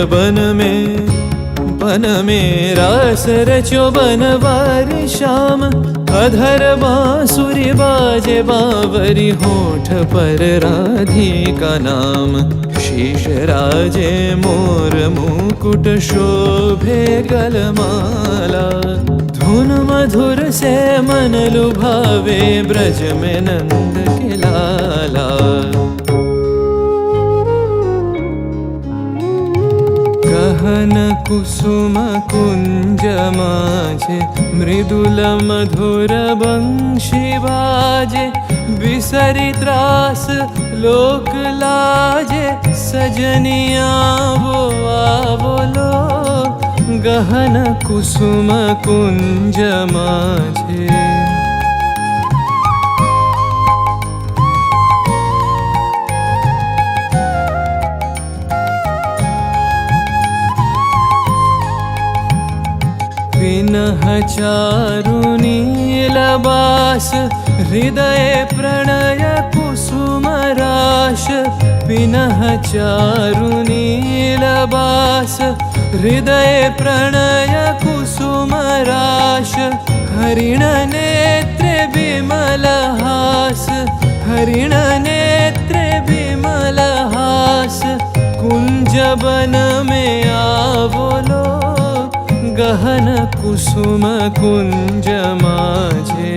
बन में रास रचो बनवारी श्याम। अधर बांसुरी बाजे बावरी, होठ पर राधिका नाम। शीश राजे मोर मुकुट शोभे गलमाला। धुन मधुर से मन लुभावे, ब्रज में नंद के लाला। गहन कुसुम कुंज माझे, मृदुल मधुर बंशी बाजे। बिसरी त्रास लोक लाजे, सजनिया वो बोलो। गहन कुसुम कुंज माझे। विनह चारु नीलबास, हृदय प्रणय कुसुम राश। विनह चारु नीलबास, हृदय प्रणय कुसुम राश। हरिण नेत्रे विमल हास, हरिण नेत्रे विमल हास। कुंज बन में आवलो, गहन कुसुम कुंज माझे।